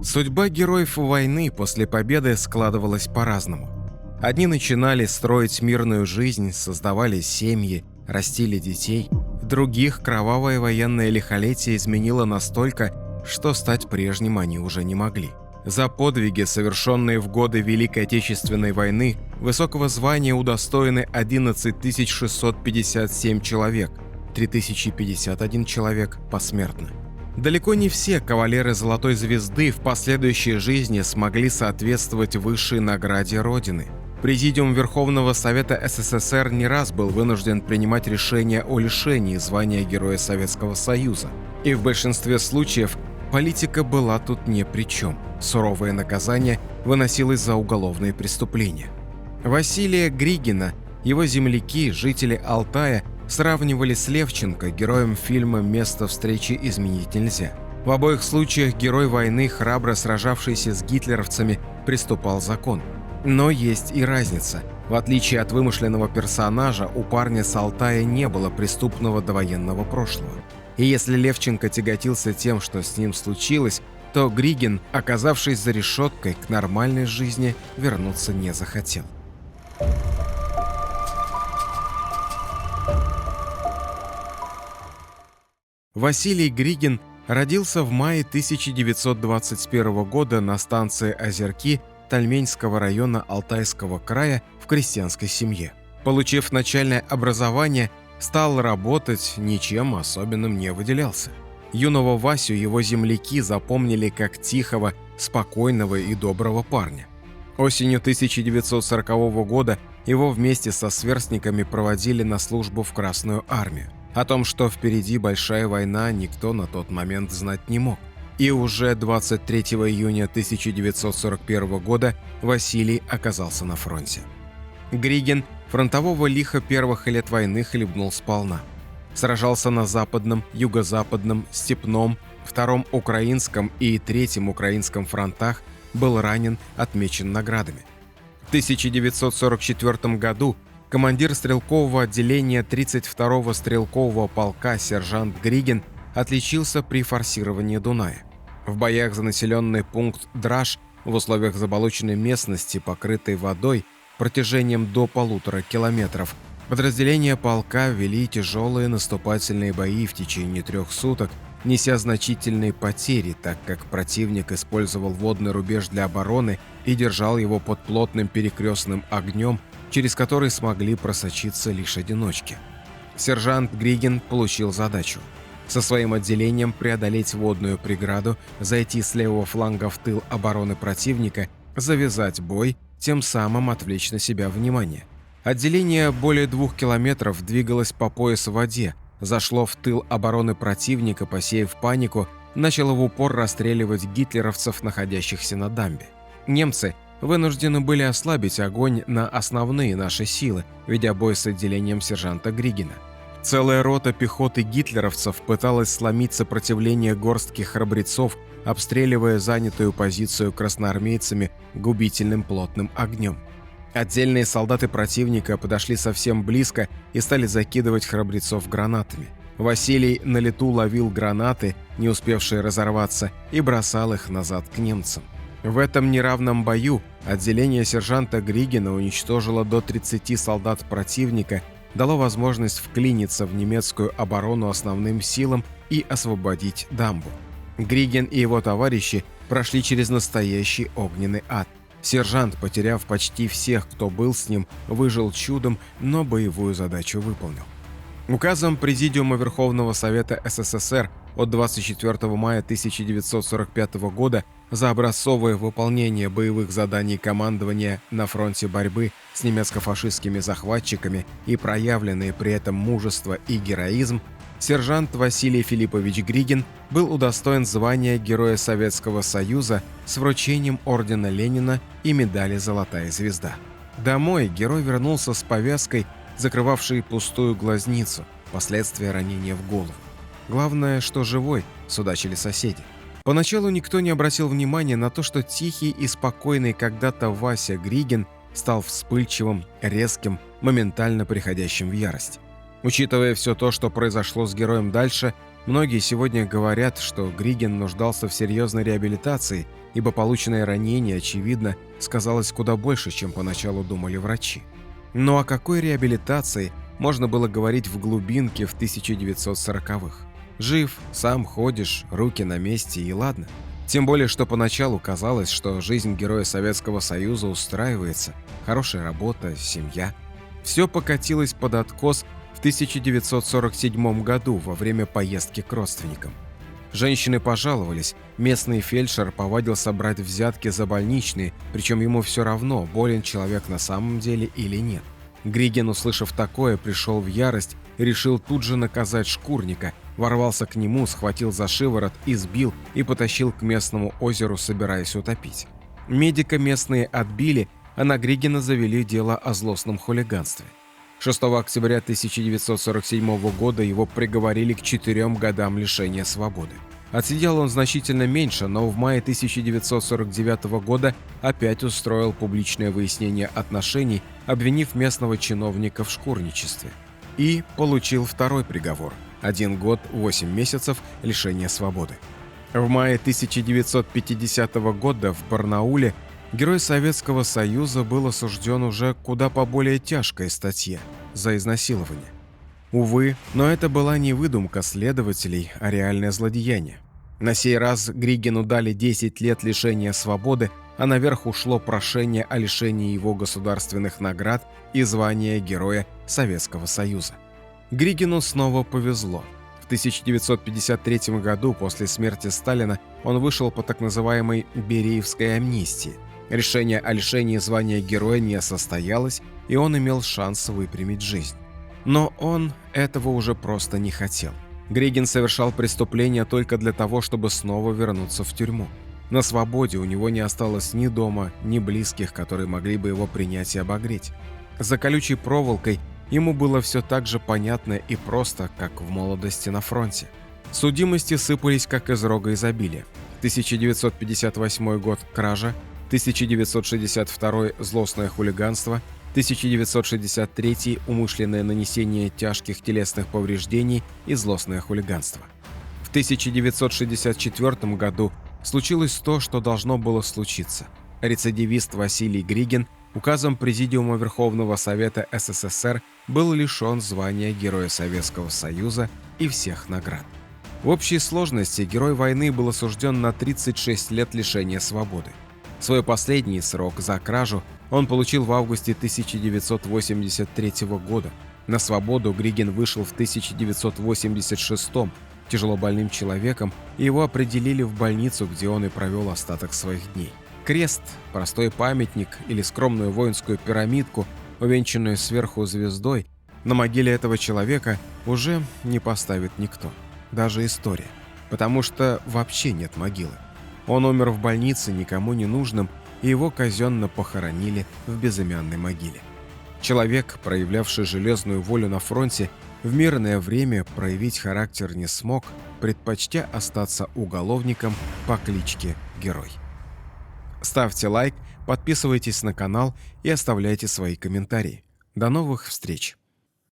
Судьба героев войны после победы складывалась по-разному. Одни начинали строить мирную жизнь, создавали семьи, растили детей. Других кровавое военное лихолетие изменило настолько, что стать прежним они уже не могли. За подвиги, совершенные в годы Великой Отечественной войны, высокого звания удостоены 11 657 человек, 3051 человек посмертно. Далеко не все кавалеры Золотой Звезды в последующей жизни смогли соответствовать высшей награде Родины. Президиум Верховного Совета СССР не раз был вынужден принимать решения о лишении звания Героя Советского Союза. И в большинстве случаев политика была тут ни при чем. Суровое наказание выносилось за уголовные преступления. Василия Григина, его земляки, жители Алтая, сравнивали с Левченко, героем фильма «Место встречи изменить нельзя». В обоих случаях герой войны, храбро сражавшийся с гитлеровцами, приступал закон. Но есть и разница. В отличие от вымышленного персонажа, у парня с Алтая не было преступного довоенного прошлого. И если Левченко тяготился тем, что с ним случилось, то Григин, оказавшись за решеткой, к нормальной жизни вернуться не захотел. Василий Григин родился в мае 1921 года на станции Озерки Тальменского района Алтайского края в крестьянской семье. Получив начальное образование, стал работать, ничем особенным не выделялся. Юного Васю его земляки запомнили как тихого, спокойного и доброго парня. Осенью 1940 года его вместе со сверстниками проводили на службу в Красную армию. О том, что впереди большая война, никто на тот момент знать не мог. И уже 23 июня 1941 года Василий оказался на фронте. Григин фронтового лиха первых лет войны хлебнул сполна. Сражался на Западном, Юго-Западном, Степном, Втором Украинском и Третьем Украинском фронтах, был ранен, отмечен наградами. В 1944 году командир стрелкового отделения 32-го стрелкового полка сержант Григин отличился при форсировании Дуная. В боях за населенный пункт Драж в условиях заболоченной местности, покрытой водой, протяжением до 1,5 километров, подразделения полка вели тяжелые наступательные бои в течение 3 суток, неся значительные потери, так как противник использовал водный рубеж для обороны и держал его под плотным перекрестным огнем, через который смогли просочиться лишь одиночки. Сержант Григин получил задачу со своим отделением преодолеть водную преграду, зайти с левого фланга в тыл обороны противника, завязать бой, тем самым отвлечь на себя внимание. Отделение более 2 километров двигалось по пояс в воде, зашло в тыл обороны противника, посеяв панику, начало в упор расстреливать гитлеровцев, находящихся на дамбе. Немцы вынуждены были ослабить огонь на основные наши силы, ведя бой с отделением сержанта Григина. Целая рота пехоты гитлеровцев пыталась сломить сопротивление горстки храбрецов, обстреливая занятую позицию красноармейцами губительным плотным огнем. Отдельные солдаты противника подошли совсем близко и стали закидывать храбрецов гранатами. Василий на лету ловил гранаты, не успевшие разорваться, и бросал их назад к немцам. В этом неравном бою отделение сержанта Григина уничтожило до 30 солдат противника, дало возможность вклиниться в немецкую оборону основным силам и освободить дамбу. Григин и его товарищи прошли через настоящий огненный ад. Сержант, потеряв почти всех, кто был с ним, выжил чудом, но боевую задачу выполнил. Указом Президиума Верховного Совета СССР от 24 мая 1945 года за образцовое выполнение боевых заданий командования на фронте борьбы с немецко-фашистскими захватчиками и проявленные при этом мужество и героизм, сержант Василий Филиппович Григин был удостоен звания Героя Советского Союза с вручением ордена Ленина и медали «Золотая звезда». Домой герой вернулся с повязкой, закрывавшей пустую глазницу, последствия ранения в голову. Главное, что живой, судачили соседи. Поначалу никто не обратил внимания на то, что тихий и спокойный когда-то Вася Григин стал вспыльчивым, резким, моментально приходящим в ярость. Учитывая все то, что произошло с героем дальше, Многие сегодня говорят, что Григен нуждался в серьезной реабилитации, ибо полученное ранение, очевидно, сказалось куда больше, чем поначалу думали врачи. Но о какой реабилитации можно было говорить в глубинке в 1940-х? Жив, сам ходишь, руки на месте и ладно. Тем более, что поначалу казалось, что жизнь героя Советского Союза устраивается, хорошая работа, семья. Все покатилось под откос в 1947 году во время поездки к родственникам. Женщины пожаловались, местный фельдшер повадился брать взятки за больничные, причем ему все равно, болен человек на самом деле или нет. Григен, услышав такое, пришел в ярость и решил тут же наказать шкурника, ворвался к нему, схватил за шиворот, избил и потащил к местному озеру, собираясь утопить. Медика местные отбили, а на Григена завели дело о злостном хулиганстве. 6 октября 1947 года его приговорили к 4 годам лишения свободы. Отсидел он значительно меньше, но в мае 1949 года опять устроил публичное выяснение отношений, обвинив местного чиновника в шкурничестве. И получил второй приговор – 1 год 8 месяцев лишения свободы. В мае 1950 года в Барнауле герой Советского Союза был осужден уже куда по более тяжкой статье – за изнасилование. Увы, но это была не выдумка следователей, а реальное злодеяние. На сей раз Григену дали 10 лет лишения свободы, а наверх ушло прошение о лишении его государственных наград и звания Героя Советского Союза. Григену снова повезло. В 1953 году, после смерти Сталина, он вышел по так называемой Бериевской амнистии. Решение о лишении звания Героя не состоялось, и он имел шанс выпрямить жизнь. Но он этого уже просто не хотел. Григен совершал преступления только для того, чтобы снова вернуться в тюрьму. На свободе у него не осталось ни дома, ни близких, которые могли бы его принять и обогреть. За колючей проволокой ему было все так же понятно и просто, как в молодости на фронте. Судимости сыпались как из рога изобилия. 1958 год – кража, 1962 – злостное хулиганство, 1963 – умышленное нанесение тяжких телесных повреждений и злостное хулиганство. В 1964 году случилось то, что должно было случиться. Рецидивист Василий Григен указом Президиума Верховного Совета СССР был лишен звания Героя Советского Союза и всех наград. В общей сложности герой войны был осужден на 36 лет лишения свободы. Свой последний срок за кражу он получил в августе 1983 года. На свободу Григен вышел в 1986 тяжело больным человеком, и его определили в больницу, где он и провел остаток своих дней. Крест, простой памятник или скромную воинскую пирамидку, увенчанную сверху звездой, на могиле этого человека уже не поставит никто, даже история, потому что вообще нет могилы. Он умер в больнице никому не нужным, и его казенно похоронили в безымянной могиле. Человек, проявлявший железную волю на фронте, в мирное время проявить характер не смог, предпочтя остаться уголовником по кличке Герой. Ставьте лайк, подписывайтесь на канал и оставляйте свои комментарии. До новых встреч!